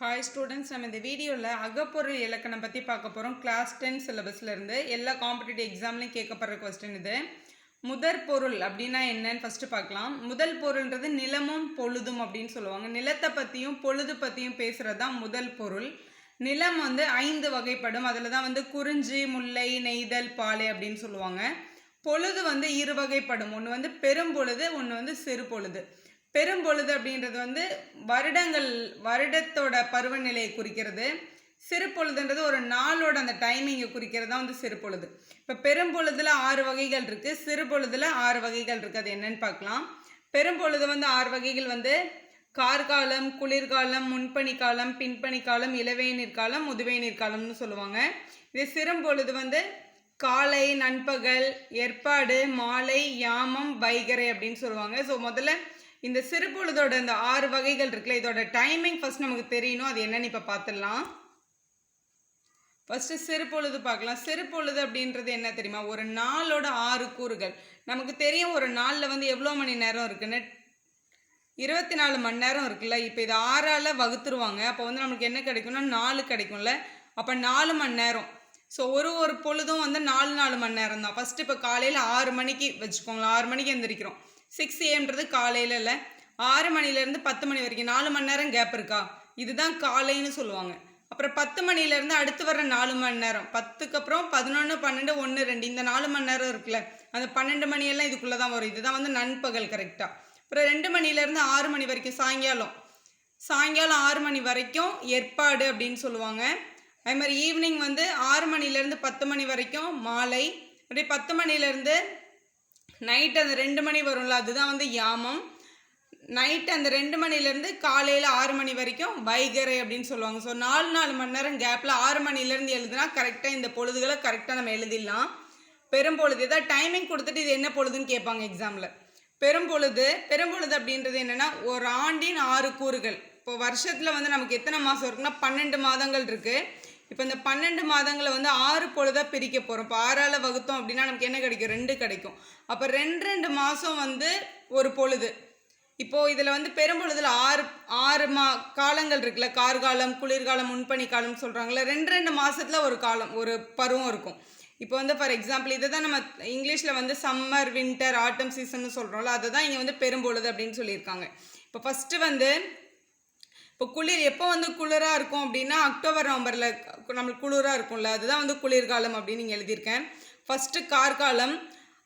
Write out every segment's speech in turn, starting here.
Hi students, நம்ம இந்த வீடியோவில் அகப்பொருள் இலக்கணம் பற்றி பார்க்க போகிறோம். கிளாஸ் 10 சிலபஸ்லேருந்து எல்லா காம்படிட்டிவ் எக்ஸாம்லையும் கேட்கப்படுற கொஸ்டின் இது. முதற் பொருள் அப்படின்னா என்னன்னு ஃபஸ்ட்டு பார்க்கலாம். முதல் பொருள்ன்றது நிலமும் பொழுதும் அப்படின்னு சொல்லுவாங்க. நிலத்தை பற்றியும் பொழுது பற்றியும் பேசுகிறது தான் முதல் பொருள். நிலம் 5 வகைப்படும். அதில் தான் குறிஞ்சி, முல்லை, நெய்தல், பாலை அப்படின்னு சொல்லுவாங்க. பொழுது 2 வகைப்படும். ஒன்று பெரும்பொழுது, ஒன்று சிறு பொழுது. பெரும்பொழுது அப்படின்றது வருடத்தோட பருவநிலையை குறிக்கிறது. சிறு பொழுதுன்றது ஒரு நாளோட அந்த டைமிங்கை குறிக்கிறது தான் சிறு பொழுது. இப்போ பெரும்பொழுதுல 6 வகைகள் இருக்குது, சிறு பொழுதுல 6 வகைகள் இருக்குது. அது என்னன்னு பார்க்கலாம். பெரும்பொழுது 6 வகைகள் கார்காலம், குளிர்காலம், முன்பனிக்காலம், பின்பனிக்காலம், இளவேநீர் காலம், முதுவேநீர் காலம்னு சொல்லுவாங்க. இது சிறும்பொழுது காலை, நண்பகல், ஏற்பாடு, மாலை, யாமம், வைகரை அப்படின்னு சொல்லுவாங்க. ஸோ முதல்ல இந்த சிறு பொழுதோட இந்த 6 வகைகள் இருக்குல்ல, இதோட டைமிங் ஃபர்ஸ்ட் நமக்கு தெரியணும். அது என்னன்னு இப்போ பார்த்துடலாம். ஃபர்ஸ்ட் சிறு பொழுது பார்க்கலாம். சிறு பொழுது அப்படின்றது என்ன தெரியுமா? ஒரு நாளோட 6 கூறுகள் நமக்கு தெரியும். ஒரு நாளில் எவ்வளோ மணி நேரம் இருக்குன்னு 24 மணி நேரம் இருக்குல்ல. இப்போ இது 6ஆல் வகுத்துருவாங்க. அப்போ நமக்கு என்ன கிடைக்கும்னா 4 கிடைக்கும்ல. அப்போ 4 மணி நேரம். ஸோ ஒரு பொழுதும் 4 மணி நேரம் தான். ஃபஸ்ட்டு இப்போ காலையில் 6 மணிக்கு வச்சுக்கோங்களேன். 6 மணிக்கு எந்திரிக்கிறோம். 6 AM காலையில் இல்லை, 6 மணிலேருந்து 10 மணி வரைக்கும் 4 மணி நேரம் கேப் இருக்கா? இதுதான் காலைன்னு சொல்லுவாங்க. அப்புறம் 10 மணிலேருந்து அடுத்து வர 4 மணி நேரம், 10க்கு அப்புறம் 11, 12, 1, 2 இந்த 4 மணி நேரம் இருக்குல்ல, அந்த 12 மணியெல்லாம் இதுக்குள்ளே தான் வரும். இதுதான் நண்பகல் கரெக்டாக. அப்புறம் 2 மணிலேருந்து 6 மணி வரைக்கும் சாயங்காலம் 6 மணி வரைக்கும் ஏற்பாடு அப்படின்னு சொல்லுவாங்க. அதே மாதிரி ஈவினிங் 6 மணிலேருந்து 10 மணி வரைக்கும் மாலை. அப்படியே 10 மணிலேருந்து நைட்டு அந்த 2 மணி வரும்ல, அதுதான் யாமம். நைட்டு அந்த 2 மணிலேருந்து காலையில் 6 மணி வரைக்கும் வைகரை அப்படின்னு சொல்லுவாங்க. ஸோ 4 மணி நேரம் கேப்பில் 6 மணிலேருந்து எழுதுனா கரெக்டாக இந்த பொழுதுகளை கரெக்டாக நம்ம எழுதிடலாம். பெரும்பொழுது ஏதாவது டைமிங் கொடுத்துட்டு இது என்ன பொழுதுன்னு கேட்பாங்க எக்ஸாமில். பெரும்பொழுது அப்படின்றது என்னென்னா, ஒரு ஆண்டின் 6 கூறுகள். இப்போ வருஷத்தில் நமக்கு எத்தனை மாதம் இருக்குன்னா 12 மாதங்கள் இருக்குது. இப்போ இந்த 12 மாதங்களை 6 பொழுதாக பிரிக்க போகிறோம். இப்போ 6ஆல் வகுத்தோம் அப்படின்னா நமக்கு என்ன கிடைக்கும்? 2 கிடைக்கும். அப்போ 2 மாதம் ஒரு பொழுது. இப்போது இதில் பெரும்பொழுதில் 6 காலங்கள் இருக்குல்ல, கார்காலம், குளிர்காலம், முன்பனிக்காலம் சொல்கிறாங்களே. 2 மாதத்தில் ஒரு காலம், ஒரு பருவம் இருக்கும். இப்போ ஃபார் எக்ஸாம்பிள் இதை தான் நம்ம இங்கிலீஷில் சம்மர், வின்டர், ஆட்டம் சீசன்னு சொல்கிறோம்ல, அதை தான் இங்கே பெரும்பொழுது அப்படின்னு சொல்லியிருக்காங்க. இப்போ ஃபஸ்ட்டு இப்போ குளிர் எப்போ குளிராக இருக்கும் அப்படின்னா அக்டோபர், நவம்பரில் நம்மளுக்கு குளிராக இருக்கும்ல, அதுதான் குளிர்காலம் அப்படின்னு நீங்கள் எழுதியிருக்கேன். ஃபஸ்ட்டு கார்காலம்,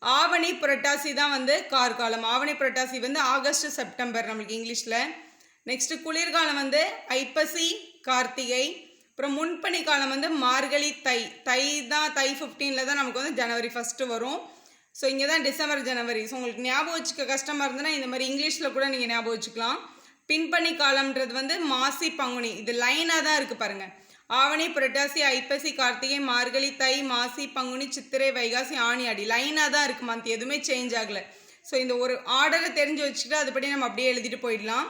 ஆவணி புரட்டாசி தான் கார்காலம். ஆவணி புரட்டாசி ஆகஸ்ட், செப்டம்பர் நம்மளுக்கு இங்கிலீஷில். நெக்ஸ்ட்டு குளிர்காலம் ஐப்பசி, கார்த்திகை. அப்புறம் முன்பனி காலம் மார்கழி, தை தான். தை 15 தான் நமக்கு ஜனவரி 1 வரும். ஸோ இங்கே தான் டிசம்பர், ஜனவரி. ஸோ உங்களுக்கு ஞாபகம் வச்சுக்க கஷ்டமாக இருந்ததுன்னா இந்த மாதிரி இங்கிலீஷில் கூட நீங்கள் ஞாபகம் வச்சுக்கலாம். பின்பனி காலம்ன்றது மாசி, பங்குனி. இது லைனாக தான் இருக்குது பாருங்கள். ஆவணி, புரட்டாசி, ஐப்பசி, கார்த்திகை, மார்கழி, தை, மாசி, பங்குனி, சித்திரை, வைகாசி, ஆனி, ஆடி. லைனாக தான் இருக்குது. மந்த் எதுவுமே சேஞ்ச் ஆகலை. ஸோ இந்த ஒரு ஆர்டரை தெரிஞ்சு வச்சுக்கிட்டு அதுபடி நம்ம அப்படியே எழுதிட்டு போயிடலாம்.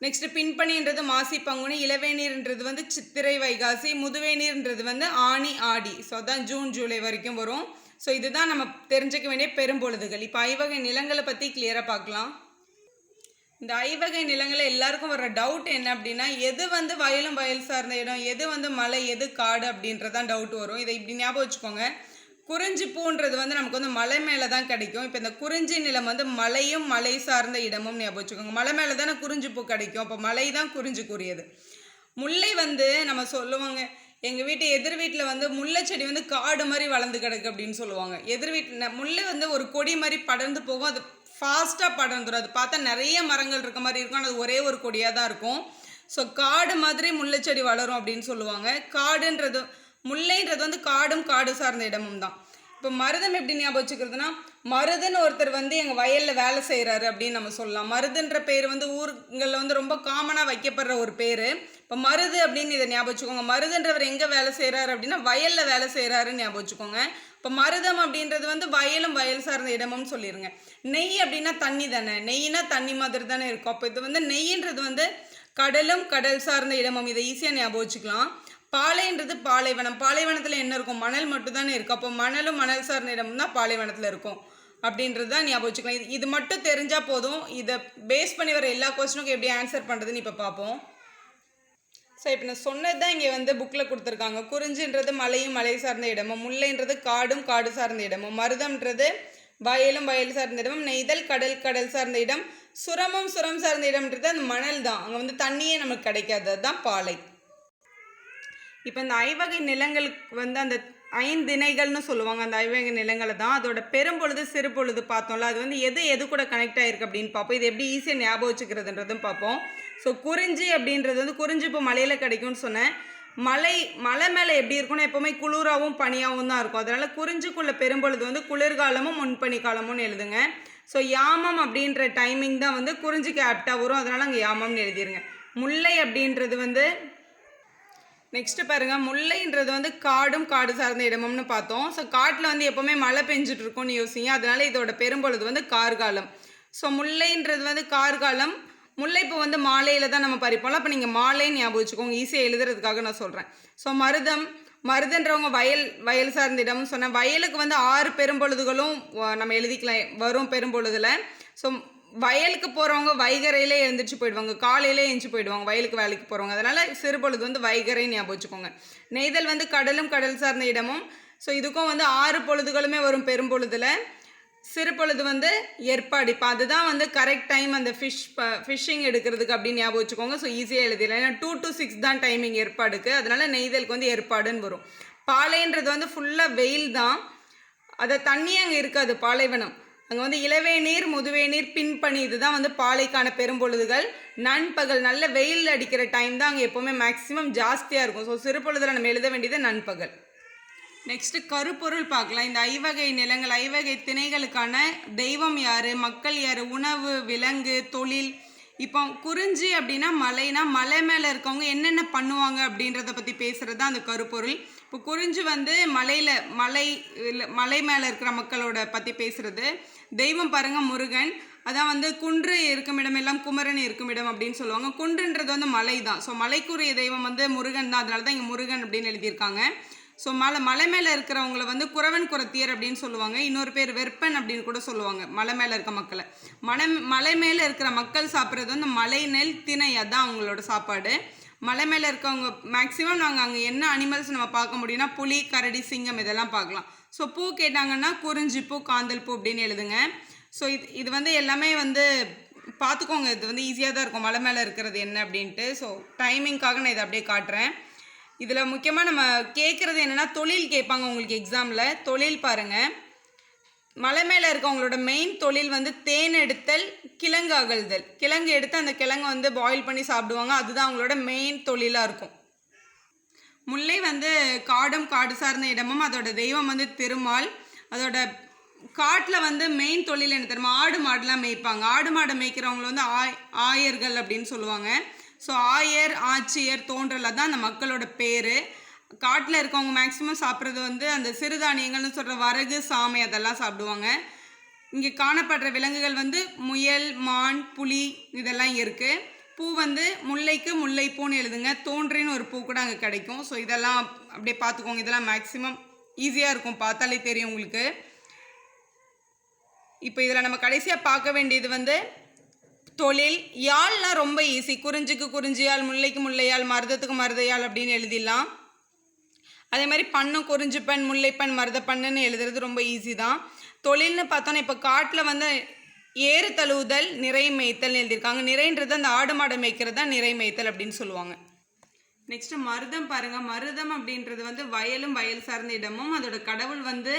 நெக்ஸ்ட்டு பின்பனின்றது மாசி, பங்குனி. இளவேநீர்ன்றது சித்திரை, வைகாசி. முதுவேநீர்ன்றது ஆனி, ஆடி. ஸோ அதான் ஜூன், ஜூலை வரைக்கும் வரும். ஸோ இதுதான் நம்ம தெரிஞ்சுக்க வேண்டிய பெரும்பொழுதுகள். இப்போ ஐவகை நிலங்களை பற்றி கிளியராக பார்க்கலாம். இந்த ஐவகை நிலங்களை எல்லாருக்கும் வர டவுட் என்ன அப்படின்னா, எது வயலும் வயல் சார்ந்த இடம், எது மலை, எது காடு அப்படின்றதான் டவுட் வரும். இதை இப்படி ஞாபகம் வச்சுக்கோங்க. குறிஞ்சி பூன்றது நமக்கு மலை மேலே தான் கிடைக்கும். இப்போ இந்த குறிஞ்சி நிலம் மலையும் மலை சார்ந்த இடமும் ஞாபகம் வச்சுக்கோங்க. மலை மேலே தானே குறிஞ்சி பூ கிடைக்கும். அப்போ மலை தான் குறிஞ்சிக்குரியது. முல்லை நம்ம சொல்லுவாங்க, எங்கள் வீட்டு எதிர் வீட்டில் முல்லை செடி காடு மாதிரி வளர்ந்து கிடக்கு அப்படின்னு சொல்லுவாங்க. எதிர் வீட்டில் முல்லை ஒரு கொடி மாதிரி படர்ந்து போகும். அது ஃபாஸ்ட்டாக படர்ந்துடும். அது பார்த்தா நிறைய மரங்கள் இருக்க மாதிரி இருக்கும். அது ஒரே ஒரு கொடியாக தான் இருக்கும். ஸோ காடு மாதிரி முல்லை செடி வளரும் அப்படின்னு சொல்லுவாங்க. காடுன்றது, முல்லைன்றது காடும் காடு சார்ந்த இடமும் தான். இப்போ மருதம் எப்படி ஞாபகம் வச்சுக்கிறதுனா, மருதுன்னு ஒருத்தர் எங்கள் வயலில் வேலை செய்கிறாரு அப்படின்னு நம்ம சொல்லலாம். மருதுன்ற பேர் ஊர்களில் ரொம்ப காமனாக வைக்கப்படுற ஒரு பேர். இப்போ மருது அப்படின்னு இதை ஞாபகம் வச்சுக்கோங்க. மருதுன்றவர் எங்கே வேலை செய்கிறாரு அப்படின்னா வயலில் வேலை செய்கிறாருன்னு ஞாபகம் வச்சுக்கோங்க. இப்போ மருதம் அப்படின்றது வயலும் வயல் சார்ந்த இடமும் சொல்லிடுங்க. நெய் அப்படின்னா தண்ணி தானே, நெய்னா தண்ணி மாதிரி தானே இருக்கும். அப்போ இது நெய்ன்றது கடலும் கடல் சார்ந்த இடமும். இதை ஈஸியாக ஞாபகம் வச்சுக்கலாம். பாலைன்றது பாலைவனம். பாலைவனத்தில் என்ன இருக்கும்? மணல் மட்டும் தானே இருக்கும். அப்போ மணலும் மணல் சார்ந்த இடமும் தான் பாலைவனத்தில் இருக்கும் அப்படின்றது தான் ஞாபகம் வச்சுக்கலாம். இது மட்டும் தெரிஞ்சால் போதும். இதை பேஸ் பண்ணி வர எல்லா கொஸ்டினுக்கும் எப்படி ஆன்சர் பண்ணுறதுன்னு இப்போ பார்ப்போம். ஸோ இப்போ நான் சொன்னது தான் இங்கே வந்து புக்கில் கொடுத்துருக்காங்க. குறிஞ்சின்றது மலையும் மலை சார்ந்த இடமும், முல்லைன்றது காடும் காடு சார்ந்த இடமும், மருதம்ன்றது வயலும் வயல் சார்ந்த இடமும், நெய்தல் கடல் கடல் சார்ந்த இடம், சுரமும் சுரம் சார்ந்த இடம்ன்றது அந்த மணல் தான். அங்கே வந்து தண்ணியே நமக்கு கிடைக்காது, அதுதான் பாலை. இப்போ இந்த ஐவகை நிலங்களுக்கு வந்து அந்த ஐந்திணைகள்னு சொல்லுவாங்க. அந்த ஐவகை நிலங்களை தான் அதோட பெரும்பொழுது சிறு பொழுது பார்த்தோம்ல, அது வந்து எது கூட கனெக்ட் ஆகிருக்கு அப்படின்னு பார்ப்போம். இது எப்படி ஈஸியாக ஞாபகம் வச்சுக்கிறதுன்றதும் பார்ப்போம். ஸோ குறிஞ்சி அப்படின்றது வந்து குறிஞ்சி இப்போ மலையில் கிடைக்கும்னு சொன்னேன். மலை மேலே எப்படி இருக்கும்னா எப்போவுமே குளிராகவும் பனியாகவும் தான் இருக்கும். அதனால் குறிஞ்சிக்குள்ள பெரும்பொழுது வந்து குளிர்காலமும் முன்பனி காலமும்னு எழுதுங்க. ஸோ யாமம் அப்படின்ற டைமிங் தான் வந்து குறிஞ்சிக்கு ஆப்டாக வரும், அதனால் அங்கே யாமம்னு எழுதிருங்க. முல்லை அப்படின்றது வந்து நெக்ஸ்ட்டு பாருங்கள், முல்லைன்றது வந்து காடும் காடு சார்ந்த இடமும்னு பார்த்தோம். ஸோ காட்டில் வந்து எப்போவுமே மழை பெஞ்சிட்டு இருக்கும்னு யோசிங்க, அதனால இதோட பெரும்பொழுது வந்து கார்காலம். ஸோ முல்லைன்றது வந்து கார்காலம். முல்லைப்பூ வந்து மாலையில் தான் நம்ம பறிப்போம்ல, அப்போ நீங்கள் மாலைன்னு ஞாபகம் வச்சுக்கோங்க, ஈஸியாக எழுதுறதுக்காக நான் சொல்கிறேன். ஸோ மருதன்றவங்க வயல் சார்ந்த இடம்னு சொன்னேன். வயலுக்கு வந்து 6 பெரும்பொழுதுகளும் நம்ம எழுதிக்கலாம் வரும் பெரும்பொழுதில். ஸோ வயலுக்கு போகிறவங்க வைகரையிலே எழுந்திரிச்சு போயிடுவாங்க, காலையிலே எழுந்துச்சு போயிடுவாங்க வயலுக்கு வேலைக்கு போகிறவங்க, அதனால் சிறுபொழுது வந்து வைகரைன்னு ஞாபகம் வச்சுக்கோங்க. நெய்தல் வந்து கடலும் கடல் சார்ந்த இடமும். ஸோ இதுக்கும் வந்து 6 பொழுதுகளுமே வரும் பெரும்பொழுதில். சிறுபொழுது வந்து ஏற்பாடு. இப்போ அதுதான் வந்து கரெக்ட் டைம் அந்த ஃபிஷ்ஷிங் எடுக்கிறதுக்கு அப்படின்னு ஞாபகம் வச்சுக்கோங்க. ஸோ ஈஸியாக எழுதிடலாம், ஏன்னா 2 to 6 தான் டைமிங் ஏற்பாடுக்கு, அதனால நெய்தலுக்கு வந்து ஏற்பாடுன்னு வரும். பாலைன்றது வந்து ஃபுல்லாக வெயில் தான், அதை தண்ணி அங்கே இருக்காது, பாலைவனம். அங்கே வந்து இளவேநீர் முதுவேநீர் பின்பனி, இதுதான் வந்து பாலைக்கான பெரும்பொழுதுகள். நண்பகல் நல்ல வெயில் அடிக்கிற டைம் தான் அங்கே எப்போவுமே மேக்ஸிமம் ஜாஸ்தியாக இருக்கும். ஸோ சிறுபொழுதில் நம்ம எழுத வேண்டியது நண்பகல். நெக்ஸ்ட்டு கருப்பொருள் பார்க்கலாம். இந்த ஐவகை நிலங்கள் ஐவகை திணைகளுக்கான தெய்வம் யார், மக்கள் யார், உணவு, விலங்கு, தொழில். இப்போ குறிஞ்சி அப்படின்னா மலைனா மலை மேலே இருக்கவங்க என்னென்ன பண்ணுவாங்க அப்படின்றத பற்றி பேசுகிறது தான் அந்த கருப்பொருள். இப்போ குறிஞ்சி வந்து மலை மேலே இருக்கிற மக்களோட பற்றி பேசுகிறது. தெய்வம் பாருங்கள் முருகன், அதான் வந்து குன்று இருக்கும் இடமெல்லாம் குமரன் இருக்கும் இடம் அப்படின்னு சொல்லுவாங்க. குன்றுன்றது வந்து மலை தான். ஸோ மலைக்குரிய தெய்வம் வந்து முருகன் தான், அதனால தான் இங்கே முருகன் அப்படின்னு எழுதியிருக்காங்க. ஸோ மலை மேலே இருக்கிறவங்கள வந்து குறவன் குறத்தியர் அப்படின்னு சொல்லுவாங்க. இன்னொரு பேர் வெப்பன் அப்படின்னு கூட சொல்லுவாங்க மலை மேலே இருக்க மக்களை. மலை மேலே இருக்கிற மக்கள் சாப்பிட்றது வந்து மலை நெல் திணை, அதுதான் அவங்களோட சாப்பாடு. மலை மேலே இருக்கவங்க மேக்ஸிமம் நாங்கள் அங்கே என்ன அனிமல்ஸ் நம்ம பார்க்க முடியும்னா புலி, கரடி, சிங்கம் இதெல்லாம் பார்க்கலாம். ஸோ பூ கேட்டாங்கன்னா குறிஞ்சி பூ, காந்தல் பூ அப்படின்னு எழுதுங்க. ஸோ இது வந்து எல்லாமே வந்து பார்த்துக்கோங்க, இது வந்து ஈஸியாக தான் இருக்கும் மலை மேலே இருக்கிறது என்ன அப்படின்ட்டு. ஸோ டைமிங்காக நான் இதை அப்படியே காட்டுறேன். இதில் முக்கியமாக நம்ம கேட்குறது என்னென்னா தொழில் கேட்பாங்க உங்களுக்கு எக்ஸாமில். தொழில் பாருங்கள், மலை மேலே இருக்கவங்களோட மெயின் தொழில் வந்து தேன் எடுத்தல், கிழங்கு அகழ்தல். கிழங்கு எடுத்து அந்த கிழங்கு வந்து பாயில் பண்ணி சாப்பிடுவாங்க, அதுதான் அவங்களோட மெயின் தொழிலாக இருக்கும். முல்லை வந்து காடும் காடு சார்ந்த இடமும், அதோட தெய்வம் வந்து திருமால். அதோட காட்டில் வந்து மெயின் தொழில் என்ன தெரியுமா, ஆடு மாடுலாம் மேய்ப்பாங்க. ஆடு மாடை மேய்க்கிறவங்கள வந்து ஆயர்கள் அப்படின்னு சொல்லுவாங்க. ஸோ ஆயர், ஆட்சியர், தோன்றல் தான் அந்த மக்களோட பேர். காட்டில் இருக்கவங்க மேக்ஸிமம் சாப்பிட்றது வந்து அந்த சிறுதானியங்கள்னு சொல்கிற வரகு, சாமை அதெல்லாம் சாப்பிடுவாங்க. இங்கே காணப்படுற விலங்குகள் வந்து முயல், மான், புலி இதெல்லாம் இருக்குது. பூ வந்து முல்லைக்கு முல்லைப்பூன்னு எழுதுங்க. தோன்றின்னு ஒரு பூ கூட அங்கே கிடைக்கும். ஸோ இதெல்லாம் அப்படியே பார்த்துக்கோங்க, இதெல்லாம் மேக்ஸிமம் ஈஸியாக இருக்கும், பார்த்தாலே தெரியும் உங்களுக்கு. இப்போ இதில் நம்ம கடைசியாக பார்க்க வேண்டியது வந்து தொழில். யாழ்லாம் ரொம்ப ஈஸி, குறிஞ்சிக்கு குறிஞ்சியால், முல்லைக்கு முல்லையால், மருதத்துக்கு மருதையால் அப்படின்னு எழுதிடலாம். அதே மாதிரி பண்ணும் குறிஞ்சிப்பண், முல்லைப்பண், மருதப்பண்ணுன்னு எழுதுறது ரொம்ப ஈஸி தான். தொழில்னு பார்த்தோன்னா இப்போ காட்டில் வந்து ஏறு தழுவுதல், நிறை மேய்த்தல்னு எழுதியிருக்காங்க. நிறைன்றது அந்த ஆடு மாடை மேய்க்கிறது தான் நிறை மேய்த்தல் அப்படின்னு சொல்லுவாங்க. நெக்ஸ்ட்டு மருதம் பாருங்கள். மருதம் அப்படின்றது வந்து வயலும் வயல் சார்ந்த இடமும், அதோட கடவுள் வந்து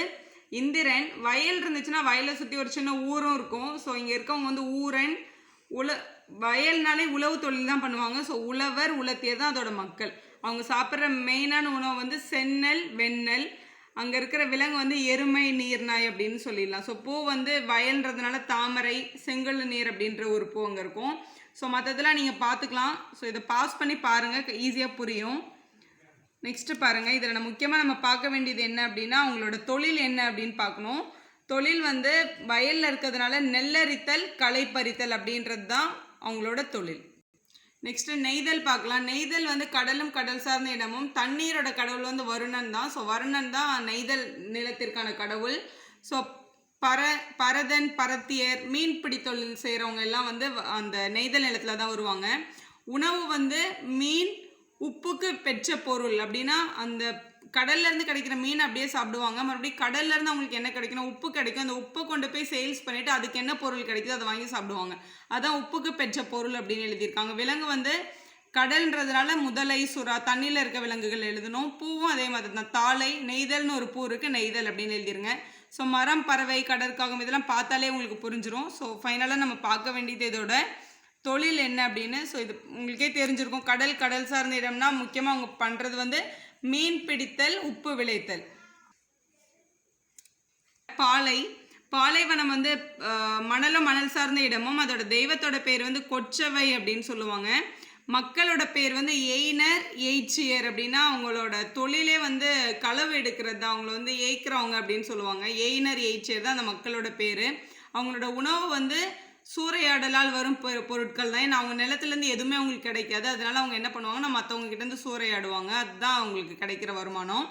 இந்திரன். வயல் இருந்துச்சுன்னா வயலை சுற்றி ஒரு சின்ன ஊரும் இருக்கும். ஸோ இங்கே இருக்கவங்க வந்து ஊரன். வயல்னாலே உழவு தொழில் தான் பண்ணுவாங்க. ஸோ உழவர், உலத்தியர் தான் அதோட மக்கள். அவங்க சாப்பிட்ற மெயினான உணவு வந்து செந்நெல், வெண்ணெல். அங்கே இருக்கிற விலங்கு வந்து எருமை, நீர்நாய் அப்படின்னு சொல்லிடலாம். ஸோ பூ வந்து வயல்ன்றதுனால தாமரை, செங்கல் நீர் அப்படின்ற ஒரு பூ அங்கே இருக்கும். ஸோ மற்றதெல்லாம் நீங்கள் பார்த்துக்கலாம். ஸோ இதை பாஸ் பண்ணி பாருங்கள், ஈஸியாக புரியும். நெக்ஸ்ட்டு பாருங்கள், இதில் முக்கியமாக நம்ம பார்க்க வேண்டியது என்ன அப்படின்னா அவங்களோட தொழில் என்ன அப்படின்னு பார்க்கணும். தொழில் வந்து வயலில் இருக்கிறதுனால நெல்லரித்தல், களை பறித்தல் அப்படின்றது தான் அவங்களோட தொழில். நெக்ஸ்ட்டு நெய்தல் பார்க்கலாம். நெய்தல் வந்து கடலும் கடல் சார்ந்த இடமும், தண்ணீரோட கடவுள் வந்து வருணன் தான். ஸோ வருணன் தான் நெய்தல் நிலத்திற்கான கடவுள். ஸோ பரதன், பரத்தியர், மீன்பிடி தொழில் செய்கிறவங்க எல்லாம் வந்து அந்த நெய்தல் நிலத்தில் தான் வருவாங்க. உணவு வந்து மீன், உப்பு பெற்ற பொருள் அப்படின்னா அந்த கடல்ல இருந்து கிடைக்கிற மீன் அப்படியே சாப்பிடுவாங்க. மறுபடியும் கடல்ல இருந்து அவங்களுக்கு என்ன கிடைக்குன்னா உப்பு கிடைக்கும். அந்த உப்பை கொண்டு போய் சேல்ஸ் பண்ணிட்டு அதுக்கு என்ன பொருள் கிடைக்குதோ அதை வாங்கி சாப்பிடுவாங்க. அதான் உப்புக்கு பெற்ற பொருள் அப்படின்னு எழுதியிருக்காங்க. விலங்கு வந்து கடல்ன்றதுனால முதலை, சுறா, தண்ணியில் இருக்க விலங்குகள் எழுதணும். பூவும் அதே மாதிரி தான். தாளை, நெய்தல்னு ஒரு பூ இருக்குது, நெய்தல் அப்படின்னு எழுதிருங்க. ஸோ மரம், பறவை, கடற்காகம் இதெல்லாம் பார்த்தாலே உங்களுக்கு புரிஞ்சிடும். ஸோ ஃபைனலாக நம்ம பார்க்க வேண்டியது இதோட தொழில் என்ன அப்படின்னு. ஸோ இது உங்களுக்கே தெரிஞ்சிருக்கும். கடல் சார்ந்த இடம்னா முக்கியமாக அவங்க பண்ணுறது வந்து மீன் பிடித்தல், உப்பு விளைத்தல். பாலைவனம் வந்து மணலும் மணல் சார்ந்த இடமும், அதோட தெய்வத்தோட பேர் வந்து கொச்சவை அப்படின்னு சொல்லுவாங்க. மக்களோட பேர் வந்து எய்னர், எய்ச்சியர் அப்படின்னா அவங்களோட தொழிலே வந்து களவு எடுக்கிறது, அவங்கள வந்து ஏய்க்கிறவங்க அப்படின்னு சொல்லுவாங்க. எய்னர், எய்ச்சியர் தான் அந்த மக்களோட பேர். அவங்களோட உணவு வந்து சூறையாடலால் வரும் பொருட்கள் தான். ஏன்னா அவங்க நிலத்துலேருந்து எதுவுமே அவங்களுக்கு கிடைக்காது. அதனால அவங்க என்ன பண்ணுவாங்கன்னா மற்றவங்க கிட்டேருந்து சூறையாடுவாங்க. அதுதான் அவங்களுக்கு கிடைக்கிற வருமானம்.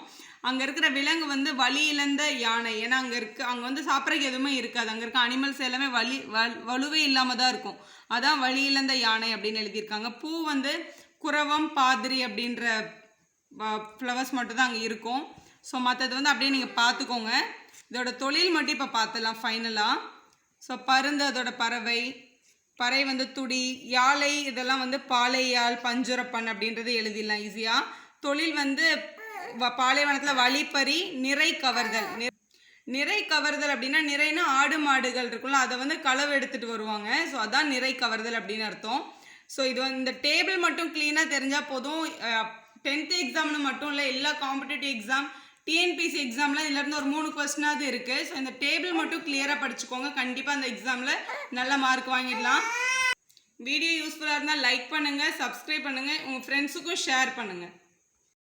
அங்கே இருக்கிற விலங்கு வந்து வலி இழந்த யானை. ஏன்னா அங்கே வந்து சாப்பிட்றதுக்கு எதுவுமே இருக்காது. அங்கே இருக்க அனிமல்ஸ் எல்லாமே வலுவே இல்லாமல் தான் இருக்கும். அதான் வலி இழந்த யானை அப்படின்னு எழுதியிருக்காங்க. பூ வந்து குரவம், பாதிரி அப்படின்ற ஃப்ளவர்ஸ் மட்டும் தான் அங்கே இருக்கும். ஸோ மற்றது வந்து அப்படியே நீங்கள் பார்த்துக்கோங்க. இதோட தொழில் மட்டும் இப்போ பார்த்துலாம் ஃபைனலாக. ஸோ பருந்து அதோட பறை வந்து துடி, யாழை இதெல்லாம் வந்து பாலையால், பஞ்சுரப்பன் அப்படின்றது எழுதிடலாம் ஈஸியாக. தொழில் வந்து பாலைவனத்தில் வழிப்பறி, நிறை கவர்தல். நிறை கவர்தல் அப்படின்னா நிறைனா ஆடு மாடுகள் இருக்குல்ல, அதை வந்து களவு எடுத்துகிட்டு வருவாங்க. ஸோ அதான் நிறை கவர்தல் அப்படின்னு அர்த்தம். ஸோ இது வந்து இந்த டேபிள் மட்டும் க்ளீனாக தெரிஞ்சால் போதும். 10th எக்ஸாம்னு மட்டும் இல்லை, எல்லா காம்படிட்டிவ் எக்ஸாம், டிஎன்பிஎஸ்சி எக்ஸாமில் இதுலேருந்து ஒரு 3 கொஸ்டினாவது இருக்குது. ஸோ இந்த டேபிள் மட்டும் கிளியராக படிச்சுக்கோங்க. கண்டிப்பாக அந்த எக்ஸாமில் நல்ல மார்க் வாங்கிடலாம். வீடியோ யூஸ்ஃபுல்லாக இருந்தால் லைக் பண்ணுங்கள், சப்ஸ்கிரைப் பண்ணுங்கள், உங்கள் ஃப்ரெண்ட்ஸுக்கும் ஷேர் பண்ணுங்கள்.